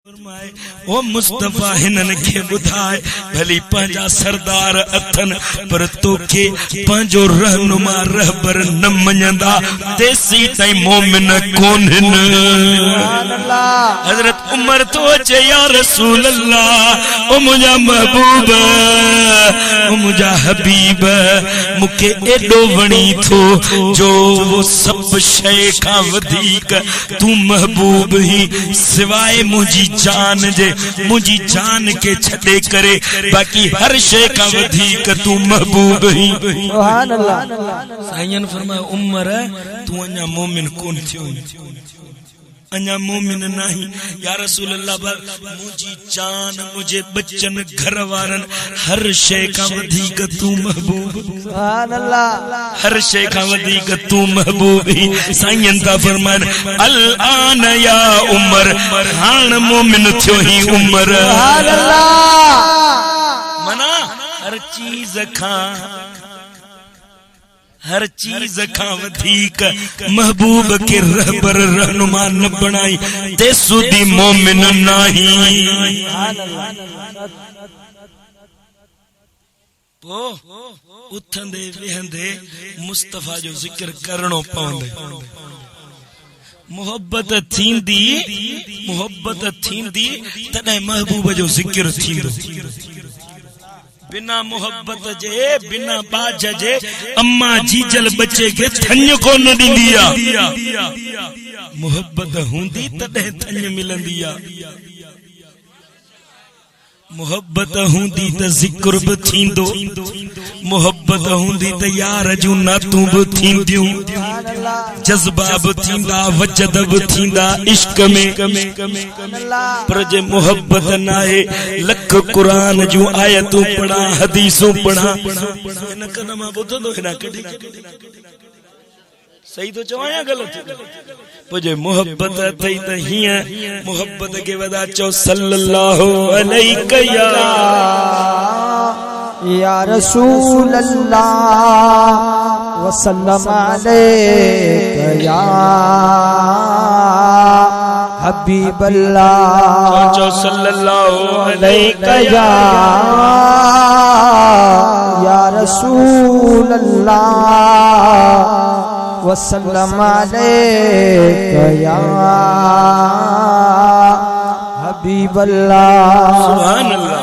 ओ मुस्तफा हिनन के बुधाए भली पंजा सरदार अथन पर तोखे पंजो रहनुमा रहबर न मञंदा देसी तई मोमिन कोन्हन। हजरत उमर तो अचे या रसूल अल्लाह, ओ मुझा महबूब, ओ मुझा हबीब, मुखे एडो वणी थो जो वो सब शय खां वधीक तू महबूब ही सिवाय मुझी जान जे मुझी जान के छड़े करे बाकी हर शे का वधीक तू महबूब ही। सुभान अल्लाह। साईं फरमाया उमर तू अञा मोमिन कोन थियो, अञा मोमिन नहीं या रसूल अल्लाह, मुझी जान मुझे बच्चन घर वारन हर शे का वधीक तू महबूब। सुभान अल्लाह। हर शे का वधीक तू महबूब ही। साईं ता फरमान अल आन या उमर, हान मोमिन थियो ही उमर। सुभान अल्लाह। मना हर चीज खां हर चीज खां वधीक महबूब के रहबर रहनुमा न बनाई ते सुदी मोमिन नहीं। तो उथंदे वेहंदे मुस्तफा जो जिक्र करणो पवंदे। मोहब्बत थींदी तने महबूब जो जिक्र थींदो। बिना मोहब्बत जे बिना बाज जे अम्मा जीजल बच्चे के थन्य को न ॾींदिया। मोहब्बत हूंदी तॾहिं थन्य मिलंदिया। मोहब्बत हूंदी त जिक्र बि थींदो, मोहब्बत हूंदी त यार जूं नातूं बि थींदियूं, जज़्बा बि थींदा, वजद बि थींदा इश्क में। पर जे मोहब्बत नाहे लख क़ुरान जूं आयतूं पढ़ा, हदीसूं पढ़ा, हिन कन मां ॿुधंदो हिन कॾहिं सही तो चवां या गलत? मुझे मोहब्बत थई त हिय मोहब्बत के वदा चो सल्लल्लाहु अलैहि या रसूल अल्लाह वसल्लम अलैका या हबीब अल्लाह। चो सल्लल्लाहु अलैहि या रसूल अल्लाह वसल्लम अलैका या हबीब अल्लाह। सुभान अल्लाह,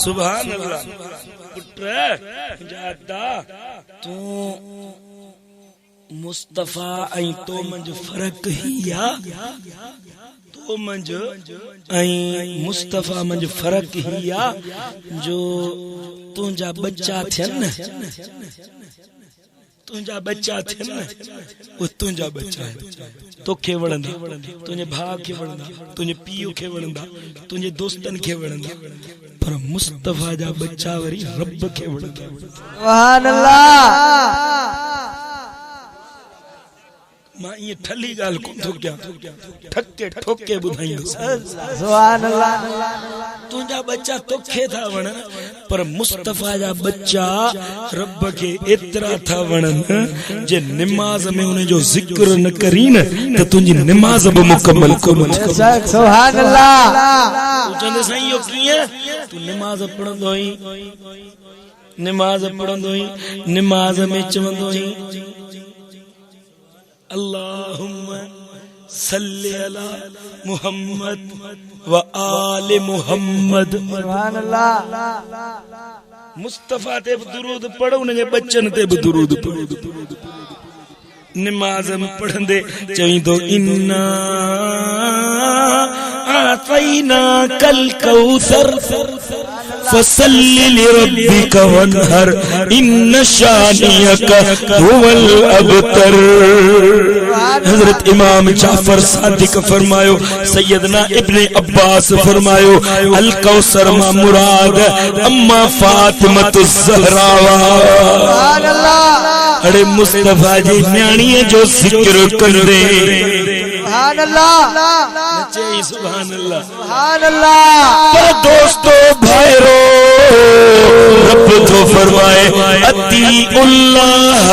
सुभान अल्लाह। पुत्र जादा तू मुस्तफा ऐं तो मंझ फर्क ही या, तो मंझ ऐं मुस्तफा मंझ फर्क ही या जो तुंहिंजा बच्चा थियन न, तुंहिंजा बच्चा थियन न, वो तुंहिंजा बच्चा तोखे वणंदा, तुंहिंजे भाउ खे वणंदा, तुंहिंजे पीउ खे वणंदा, तुंहिंजे दोस्तनि खे वणंदा, पर मुस्तफा जा बच्चा वरी रब खे वणंदा। सुभान अल्लाह। मां ये ठली गाल को तो क्या ठक्के ठोके बुधाइंदो। सुभान अल्लाह। तुंहिंजा बच्चा तोखे था वणन पर मुस्तफा जा बच्चा रब के एतरा था वणन जे नमाज में उन जो जिक्र न करी न त तुंहिंजी नमाज भी मुकम्मल कोन। सुभान अल्लाह। तू चंदे साईं यो कीअं तू नमाज पढ़ंदो ही, नमाज पढ़ंदो ही, नमाज में चवंदो ही अल्लाहुम्मा सल्ली अला मुहम्मद व आले मुहम्मद। सुभान अल्लाह। मुस्तफा ते दुरूद पढ़ो, उनके बच्चन ते दुरूद पढ़ो। नमाज में पढ़ंदे चईंदो इन्ना आतैना कल कौसर फसल्लि लिरब्बिका वन्हर इन्न शानियका हुवल अबतर। हजरत इमाम जाफर सादिक फरमायो, सैयदना इब्ने अब्बास फरमायो अल कौसर मा मुराद अम्मा फातिमतु ज़हरा। सुभान अल्लाह। अरे मुस्तफा जी न्याणीअ जो जिक्र कंदे सुभान अल्लाह। नचे सुभान अल्लाह। सुभान अल्लाह। पर दोस्तों भाइरो रब तो फरमाए अतीउल्लाह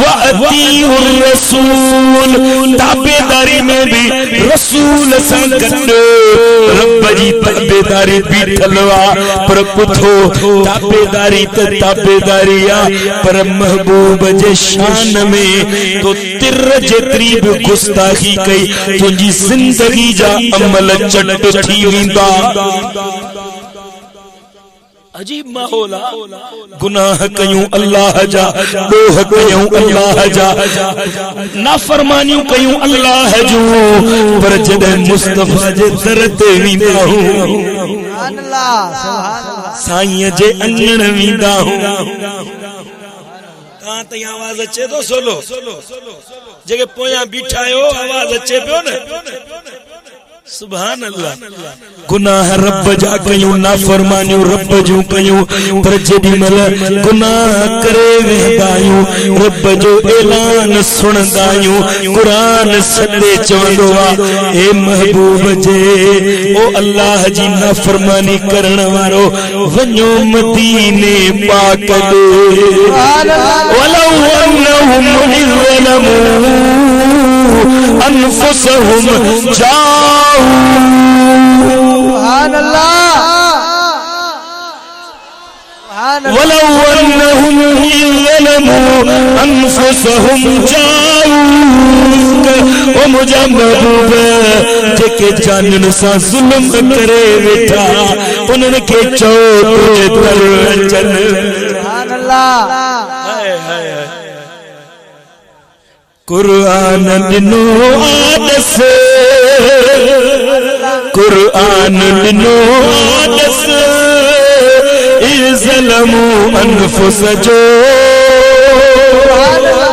व अतीउर रसूल, ताबेदारी में भी रसूल सा गॾु रब जी ताबेदारी भी ठलवा, पर पुछो ताबेदारी त ताबेदारी आ, पर महबूब जे शान में तो तिर जेतरी भी गुस्ताखी कई तुझी जिंदगी जा अमल चट थी वेंदा। अजीब माहौल आ, गुनाह कयूं अल्लाह जा, डोह कयूं अल्लाह जा, नाफरमानियूं कयूं अल्लाह जूं, पर जॾहिं मुस्तफा जे दर ते वेंदा हूं, साईं जे अंगण वेंदा हूं, ताईं आवाज अचे तो सोलो जेके पोयां बीठा आयो आवाज अचे पियो न। सुभान अल्लाह। गुनाह रब जा कयूं, नाफरमानियूं रब जूं कयूं, पर जेडी मल गुनाह करे वेंदायूं रब जो ऐलान सुणदायूं, कुरान सदे चवंदो आ ए महबूब जे ओ अल्लाह जी नाफरमानी करण वारो वञो मदीने पाक दे, वलौ अन्नहुम इज़लमू अनफुसहुम जाऊ, वलौ अन्नहुम इज़लमू अनफुसहुम जाऊक, ओ मुझा महबूब जेके जानन सा जुल्म करे वेठा उन्हनि खे चओ तुझे दर अचनि। कुरान दिनो आदस, कुरान दिनो आदस इज़लमू अनफुस जो,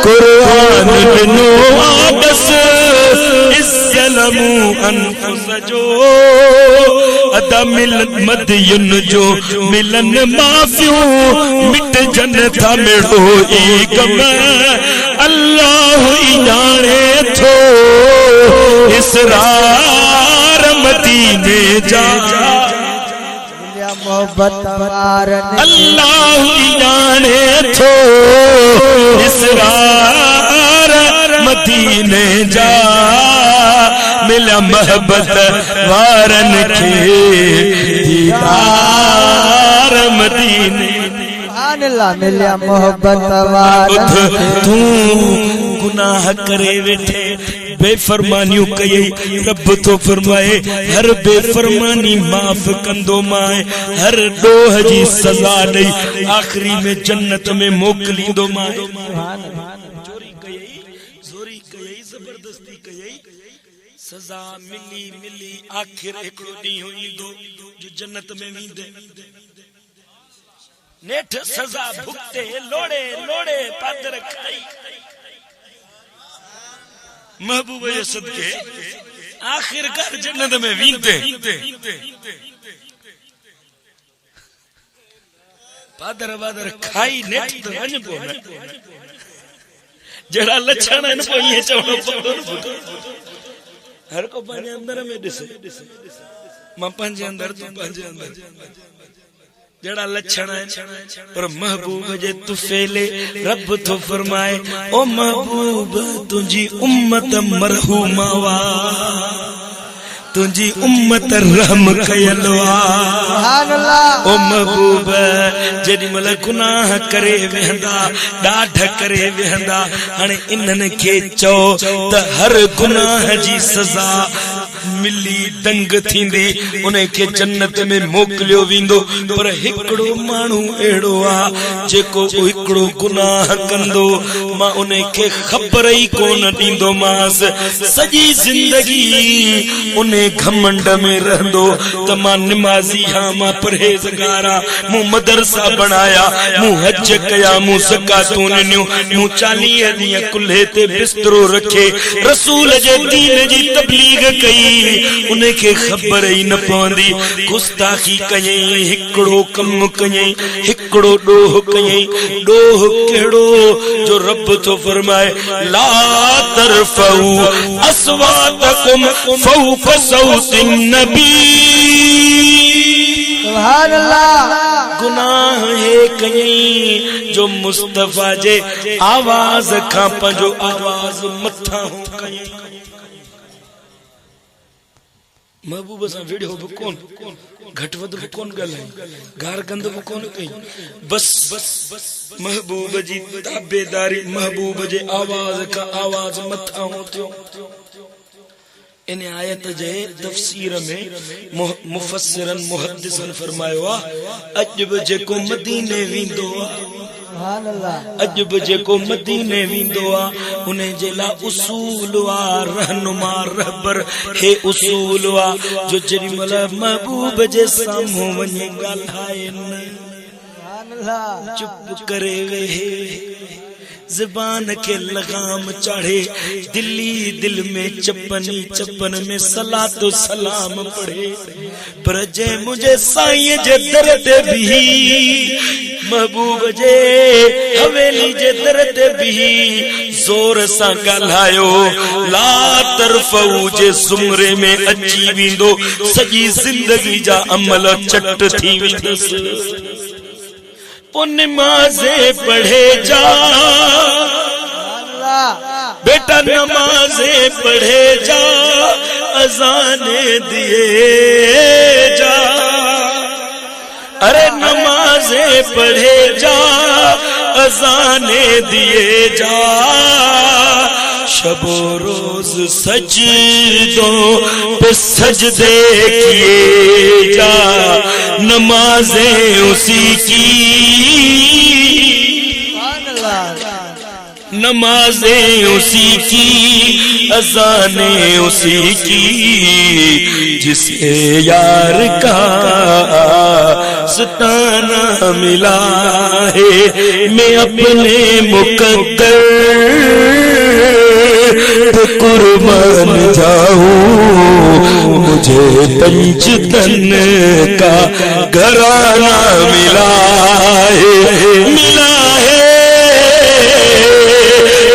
कुरान दिनो आदस इज़लमू अनफुस जो, अदा मिलन मदयुन जो मिलन माफियूं मिट जन था मेड़ो ई गम, अल्लाह ही जाने थो इसरार मदीने जा, अल्लाह ही जाने थो इसरार मदीने जा, मिला मोहब्बत वारन के दीदार मदीने, मिलिया मोहब्बत वारन। तू गुनाह करे वेठे बेफरमानियूं कई, रब तो फरमाए हर बेफरमानी माफ कंदो माए, हर डोह जी सजा दई आखिरी में जन्नत में मोकलींदो माए। चोरी कई, जोरी कई, जबरदस्ती कई, सजा मिली मिली आखिर हिकड़ो ॾींहुं ईंदो जो जन्नत में वेंदे, नेठ सजा भुगते लोड़े लोड़े पादर खाई, महबूब जे सदके आखिरकार जन्नत में वेंदे, पादर वादर खाई नेठ तो वञ पो न, जड़ा लक्षण आहिनि पोइ ईअं चवणो पवंदो न। हर को पंहिंजे अंदर में ॾिसे, मां पंहिंजे अंदर तूं पंहिंजे अंदर, जड़ा लक्षण है, पर महबूब जे तुफेले रब तो फरमाए ओ महबूब तुझी उम्मत मरहूमा वा, तुझी उम्मत रहम कयल वा, ओ महबूब जेडी मल गुनाह करे वेंदा ॾाढ करे वेंदा, हाणे इन्हनि खे चओ त हर गुनाह जी सजा मिली दंग थींदी, उन्हें के जन्नत में मोकलियो वेंदो, पर हिकड़ो माण्हू अहिड़ो आ जेको हिकड़ो गुनाह कंदो मां उन्हें के ख़बर ई कोन ॾींदो मांस, सॼी ज़िंदगी उन्हें घमंड में रहंदो त मां निमाज़ी हां, मां परहेज़गार आं, मूं मदरसा बनाया, मूं हज कया, मूं ज़कातूं ॾिनियूं, मूं 40 ॾींहं कुल्हे ते बिस्तरो रखे रसूल जे दीन जी तबलीग कई, उन्हें के खबर ही न पवंदी, गुस्ताखी कयई, हिकड़ो कम कयई, हिकड़ो डोह कयई, डोह केड़ो जो रब तो फरमाए ला तरफऊ अस्वातकुम फौक सौतिन नबी, सुभान अल्लाह, गुनाह है कहीं जो मुस्तफा जे आवाज खां पंहिंजो आवाज मथा हो कहीं महबूब सां विड़ियो बि कोन घट वध बि कोन ॻाल्हाई गार गंद बि कोन कई बस महबूब जी ताबेदारी महबूब जे आवाज खां आवाज मथा हो थियो इन आयत जे तफसीर में मुफस्सिरन मुहद्दिसन फरमायो अजब जेको मदीने विंदो अजब जेको मदीने विंदो उन जे ला उसूल वा रहनुमा रहबर हे उसूल वा जो जरी मल महबूब जे सामू वने ॻाल्हाए न चुप करे वेहे ज़बान के लगाम चढ़े दिल्ली दिल में चपनी चपन में सलातो सलाम पढ़े पर जे मुझे साईं जे दर्द भी महबूब जे हवेली जे दर्द भी जोर सा ॻाल्हायो ला तरफ़ऊ जे ज़ुमरे में अची विंदो सॼी ज़िंदगी जा अमल चट थी वेंदसि नमाज़े पढ़े जा बेटा नमाज़े पढ़े जा अज़ाने दिए जा अरे नमाज़े पढ़े जा अज़ाने दिए जा शबो रोज सजदों पे सजदे किए जा नमाजें उसी की नमाजें उसी की अज़ाने उसी की जिसे यार का सताना मिला है मैं अपने मुकद्दर कुर्बान जाऊं मुझे पंचतन का घराना मिला है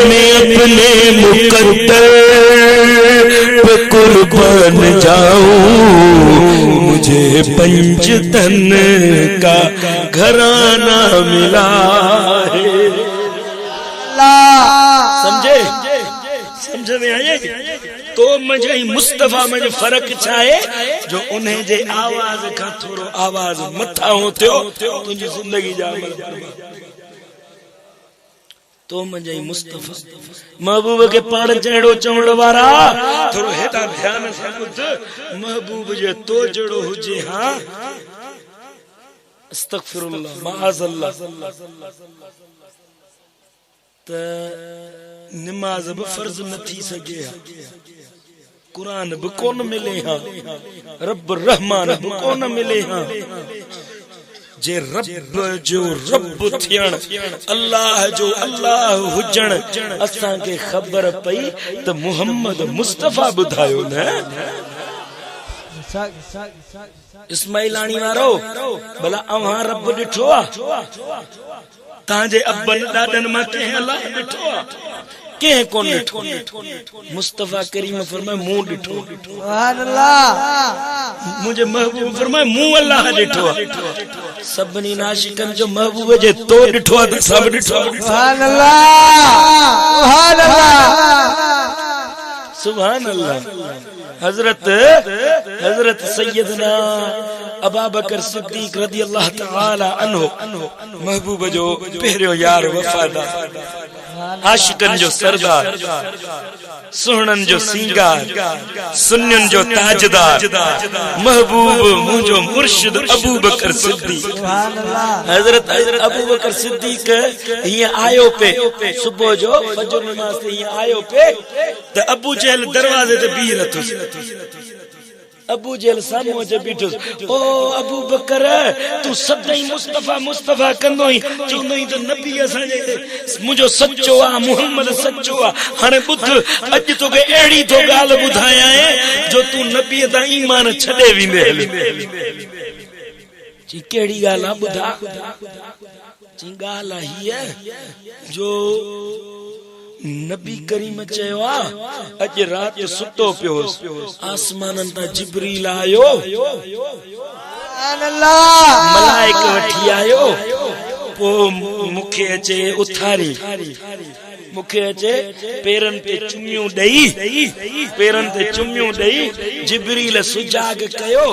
मैं अपने मुकद्दर पे कुर्बान जाऊं मुझे पंचतन का घराना मिला है समझे समझ में आए तो मुझे मुस्तफा में फर्क छाए जो उन्हें जे आवाज का थोड़ो आवाज मथा होतो तुझी जिंदगी जा तो मुझे मुस्तफा महबूब के पाण जड़ो चवण वारा थोड़ो हेता ध्यान से ॿुध महबूब जे तो जड़ो हुजे हां अस्तगफिरुल्लाह माअज़ल्लाह त नमाज भी फर्ज न थी सके कुरान भी कौन मिले हाँ रब रहमान भी कौन मिले हाँ जे रब जो रब थियण अल्लाह जो अल्लाह हुजण असां के खबर पई त मोहम्मद मुस्तफा बुधायो न इस्माइलानी वारो भला अवां रब ॾिठो ताजे अब्बन दादन मां के अल्लाह ॾिठो के कोन ॾिठो मुस्तफा करीम फरमाए मुंह ॾिठो सुभान अल्लाह मुझे महबूब फरमाए मुंह अल्लाह ॾिठो सभनी नाशिकन जो महबूब जे तो ॾिठो त सब ॾिठो सुभान अल्लाह सुभान अल्लाह हजरत सैयदना अबू बकर सिद्दीक रज़ी अल्लाह तआला अन्हु महबूब जो पहिरियों यार वफादार आशिकन जो सरदार सुहणन जो सिंगार सुन्नियन जो ताजदार महबूब मुझो मुर्शिद अबू बकर सिद्दीक हजरत अबू बकर सिद्दीक ये आयो पे सुबह जो फजर नमाज से ये आयो पे त अबू जहल दरवाजे ते बीह रथो अबू जहल सामो जे बीठो ओ अबू बकर तू सदाई मुस्तफा मुस्तफा कंदो ही चंदो ही तो नबी असा जे मुझो सच्चो आ मोहम्मद सच्चो आ हाने बुध अज तो के एड़ी तो गाल बुधाया है जो तू नबी ता ईमान छडे विंदे जी केड़ी गाल आ बुधा जी गाल ही है जो नबी करीम चयो अज रात सुतो पियो आसमानन ता जिब्रील आयो मलाइक वठी आयो पो मुखे अचे उथारी मुखे अचे पेरन ते चुमियूं ॾेई पेरन ते चुमियूं ॾेई जिब्रील सुजाग कयो।